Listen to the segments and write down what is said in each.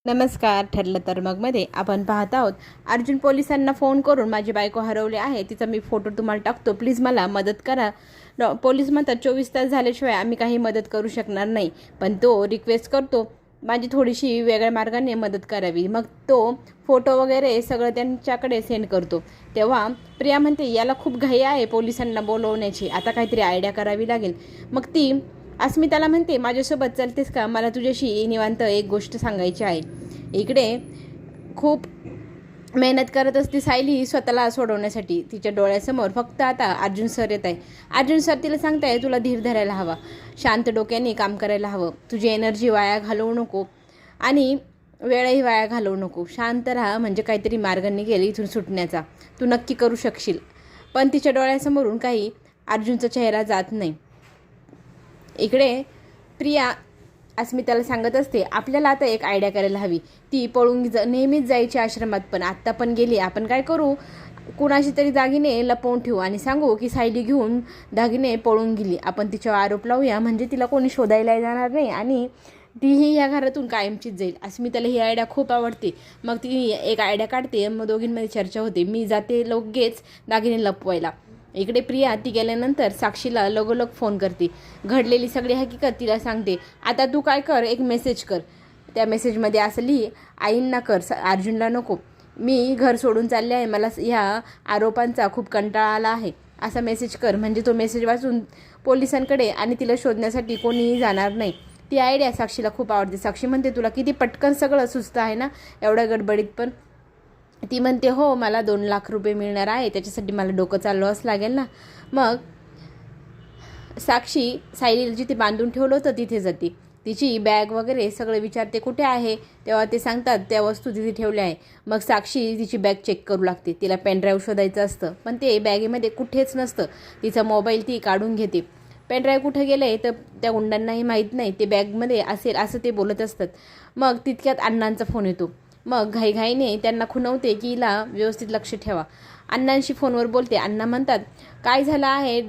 नमस्कार. ठरलं तर मगमध्ये आपण पाहत आहोत. अर्जुन पोलिसांना फोन करून माझी बायको हरवली आहे, तिचा मी फोटो तुम्हाला टाकतो, प्लीज मला मदत करा. पोलीस म्हणतात 24 तास झाल्याशिवाय आम्ही काही मदत करू शकणार नाही. पण तो रिक्वेस्ट करतो माझी थोडीशी वेगळ्या मार्गाने मदत करावी. मग तो फोटो वगैरे सगळं त्यांच्याकडे सेंड करतो. तेव्हा प्रिया म्हणते याला खूप घाई आहे पोलिसांना बोलवण्याची, आता काहीतरी आयडिया करावी लागेल. मग ती अस्मिताला म्हणते माझ्यासोबत चलतेस का, मला तुझ्याशी निवांत एक गोष्ट सांगायची आहे. इकडे खूप मेहनत करत असते सायली स्वतःला सोडवण्यासाठी. तिच्या डोळ्यासमोर फक्त आता अर्जुन सर येत आहे. अर्जुन सर तिला सांगताय तुला धीर धरायला हवा, शांत डोक्याने काम करायला हवं, तुझी एनर्जी वाया घालवू नको आणि वेळही वाया घालवू नको, शांत राहा, म्हणजे काहीतरी मार्ग निघेल इथून सुटण्याचा, तू नक्की करू शकशील. पण तिच्या डोळ्यासमोरून काही अर्जुनचा चेहरा जात नाही. इकडे प्रिया अस्मिताला सांगत असते आपल्याला आता एक आयडिया करायला हवी. ती पळून नेहमीच जायची आश्रमात, पण आत्ता पण गेली. आपण काय करू, कुणाशी तरी दागिने लपवून ठेवू आणि सांगू की सायली घेऊन दागिने पळून गेली. आपण तिच्यावर आरोप लावूया, म्हणजे तिला कोणी शोधायला जाणार नाही आणि तीही या घरातून कायमचीच जाईल. अस्मिताला ही आयडिया खूप आवडते. मग ती एक आयडिया काढते. मग दोघींमध्ये चर्चा होते. मी जाते लगेच दागिने लपवायला. इकडे प्रिया ती गेल्यानंतर साक्षीला लगोलग फोन करते. घडलेली सगळी हकीकत तिला सांगते. आता तू काय कर, एक मेसेज कर. त्या मेसेजमध्ये असं लिही, आईंना कर, अर्जुनला नको, मी घर सोडून चालले आहे, मला ह्या आरोपांचा खूप कंटाळा आला आहे, असा मेसेज कर. म्हणजे तो मेसेज वाचून पोलिसांकडे आणि तिला शोधण्यासाठी कोणीही जाणार नाही. ती आयडिया साक्षीला खूप आवडते. साक्षी म्हणते तुला किती पटकन सगळं सुचतं आहे ना, एवढ्या गडबडीत पण. ती म्हणते हो, मला 2 लाख रुपये मिळणार आहे, त्याच्यासाठी मला डोकं चालवावंच लागेल ना. मग साक्षी सायलीला जिथे बांधून ठेवलं होतं तिथे जाते. तिची बॅग वगैरे सगळं विचारते कुठे आहे. तेव्हा ते सांगतात त्या वस्तू तिथे ठेवल्या आहे. मग साक्षी तिची बॅग चेक करू लागते. तिला पेनड्राईव्ह शोधायचं असतं, पण ते बॅगेमध्ये कुठेच नसतं. तिचा मोबाईल ती काढून घेते. पेनड्राईव्ह कुठं गेलं आहे तर त्या गुंडांनाही माहीत नाही, ते बॅगमध्ये असेल असं ते बोलत असतात. मग तितक्यात अण्णांचा फोन येतो. मग घाईघाईने त्यांना खुणवते की हिला व्यवस्थित लक्ष ठेवा. अण्णांशी फोनवर बोलते. अण्णा म्हणतात काय झालं आहे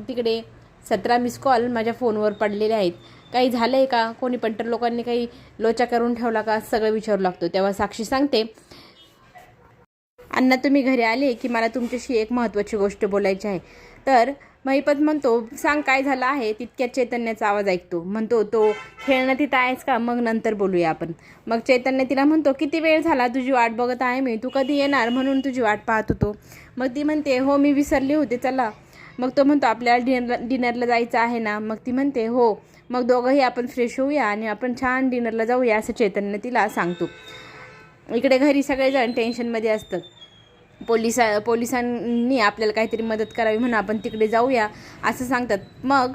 तिकडे, 17 मिस कॉल माझ्या फोनवर पडलेले आहेत, काही झालं आहे का, कोणी पंटर लोकांनी काही लोचा करून ठेवला का, सगळं विचारू लागतो. तेव्हा साक्षी सांगते अण्णा तुम्ही घरी आले की मला तुमच्याशी एक महत्त्वाची गोष्ट बोलायची आहे. तर महिपत म्हणतो सांग काय झालं आहे. तितक्यात चैतन्याचा आवाज ऐकतो. म्हणतो तो खेळणं तिथं आहेस का, मग नंतर बोलूया आपण. मग चैतन्य तिला म्हणतो किती वेळ झाला तुझी वाट बघत आहे मी, तू कधी येणार म्हणून तुझी वाट पाहत होतो. मग ती म्हणते हो मी विसरली होते, चला. मग तो म्हणतो आपल्याला डिनरला जायचं आहे ना. मग ती म्हणते हो. मग दोघंही आपण फ्रेश होऊया आणि आपण छान डिनरला जाऊया, असं चैतन्य तिला सांगतो. इकडे घरी सगळेजण टेन्शनमध्ये असतात. पोलिसांनी आपल्याला काहीतरी मदत करावी म्हणून आपण तिकडे जाऊया असं सांगतात. मग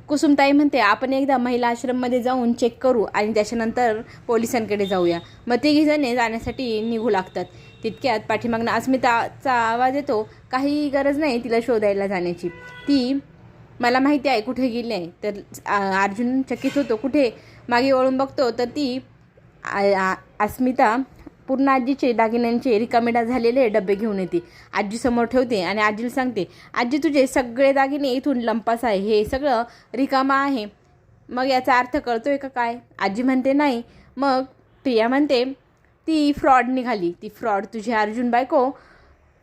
कुसुमताई म्हणते आपण एकदा महिला आश्रममध्ये जाऊन चेक करू आणि त्याच्यानंतर पोलिसांकडे जाऊया. मग तिघीजणे जाण्यासाठी निघू लागतात. तितक्यात पाठीमागनं अस्मिताचा आवाज येतो. काही गरज नाही तिला शोधायला जाण्याची, ती मला माहिती आहे कुठे गेली आहे. तर अर्जुन चकित होतो. कुठे, मागे वळून बघतो तर ती अस्मिता पूर्ण आजीचे दागिन्यांचे रिकामे झालेले डबे घेऊन येते. आजीसमोर ठेवते आणि आजीला सांगते आजी तुझे सगळे दागिने इथून लंपास आहे, हे सगळं रिकामा आहे. मग याचा अर्थ कळतोय का काय. आजी म्हणते नाही. मग प्रिया म्हणते ती फ्रॉड निघाली, ती फ्रॉड तुझी अर्जुन बायको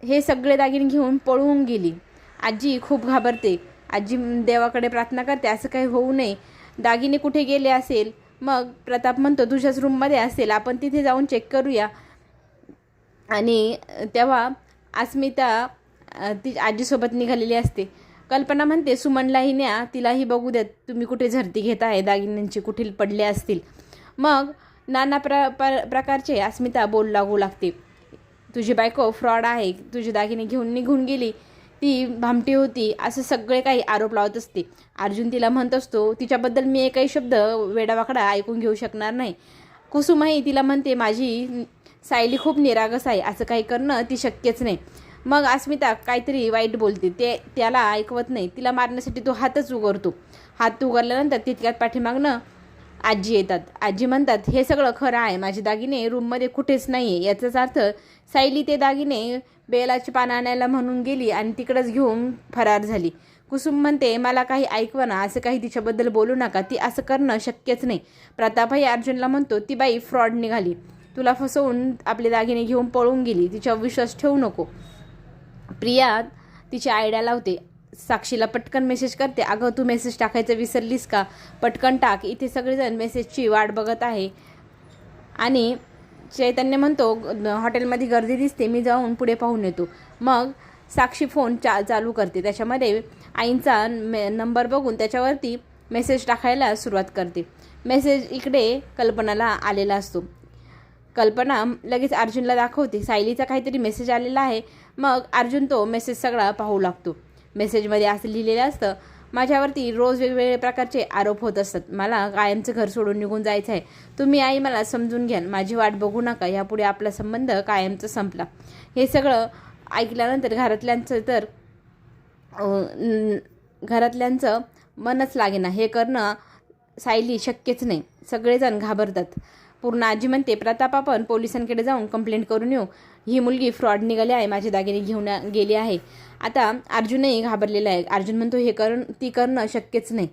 हे सगळे दागिने घेऊन पळून गेली. आजी खूप घाबरते. आजी देवाकडे प्रार्थना करते असं काही होऊ नये, दागिने कुठे गेले असेल. मग प्रताप म्हणतो तुझ्याच रूममध्ये असेल, आपण तिथे जाऊन चेक करूया. आणि तेव्हा अस्मिता ती आजीसोबत निघालेली असते. कल्पना म्हणते सुमनलाही न्या, तिलाही बघू द्यात तुम्ही कुठे झरती घेत आहे, दागिन्यांचे कुठे पडले असतील. मग नाना प्रकारचे अस्मिता बोल लागू लागते. तुझी बायको फ्रॉड आहे, तुझे दागिने घेऊन निघून गेली, ती भामटी होती, असं सगळे काही आरोप लावत असते. अर्जुन तिला म्हणत असतो तिच्याबद्दल मी एकही शब्द वेडावाकडा ऐकून घेऊ शकणार नाही. कुसुमही तिला म्हणते माझी सायली खूप निरागस आहे, असं काही करणं ती शक्यच नाही. मग अस्मिता काहीतरी वाईट बोलते, त्याला ऐकवत नाही. तिला मारण्यासाठी तो हातच उगारतो. हात उगारल्यानंतर तितक्यात पाठीमागनं आजी येतात. आजी म्हणतात हे सगळं खरं आहे, माझे दागिने रूममध्ये कुठेच नाही आहे. याचाच अर्थ सायली ते दागिने बेलाची पानं आणायला म्हणून गेली आणि तिकडंच घेऊन फरार झाली. कुसुम म्हणते मला काही ऐकवना, असं काही तिच्याबद्दल बोलू नका, ती असं करणं शक्यच नाही. प्रतापही अर्जुनला म्हणतो ती बाई फ्रॉड निघाली, तुला फसवून आपले दागिने घेऊन पळून गेली, तिच्यावर विश्वास ठेवू नको. प्रिया तिची आयडिया लावते. साक्षीला पटकन मेसेज करते, अगं तू मेसेज टाकायचं विसरलीस का, पटकन टाक. इथे सगळेजण मेसेजची वाट बघत आहे. आणि चैतन्य म्हणतो, हॉटेलमध्ये गर्दी दिसते, मी जाऊन पुढे पाहून येतो. मग साक्षी फोन चालू करते. त्याच्यामध्ये आईंचा नंबर बघून त्याच्यावरती मेसेज टाकायला सुरुवात करते. मेसेज इकडे कल्पनाला आलेला असतो. कल्पना लगेच अर्जुनला दाखवते, सायलीचा काहीतरी मेसेज आलेला आहे. मग अर्जुन तो मेसेज सगळा पाहू लागतो. मेसेजमध्ये असं लिहिलेलं असतं, माझ्यावरती रोज वेगवेगळे प्रकारचे आरोप होत असतात, मला कायमचं घर सोडून निघून जायचं आहे. तुम्ही आई मला समजून घ्या, माझी वाट बघू नका, यापुढे आपला संबंध कायमचा संपला. हे सगळं ऐकल्यानंतर घरातल्यांचं मनच लागेना. हे करणं सायली शक्यच नाही. सगळेजण घाबरतात. पूर्ण आजी म्हणते, प्रताप आपण पोलिसांकडे जाऊन कंप्लेंट करून येऊ. ही मुलगी फ्रॉड निघाली आहे, माझे दागिने घेऊन गेली आहे. आता अर्जुनही घाबरलेला आहे. अर्जुन म्हणतो, ती करणं शक्यच नाही.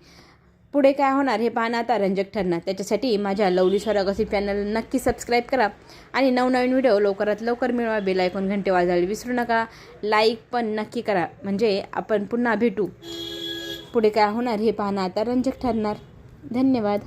पुढे काय होणार हे पाहणं आता रंजक ठरणार. त्याच्यासाठी माझ्या लवली स्वरा गॉसिप चॅनल नक्की सबस्क्राईब करा आणि नवनवीन व्हिडिओ लवकरात लवकर मिळवा. बेल आयकॉन घंटे वाजवायला विसरू नका. लाईक पण नक्की करा, म्हणजे आपण पुन्हा भेटू. पुढे काय होणार हे पाहणं आता रंजक ठरणार. धन्यवाद.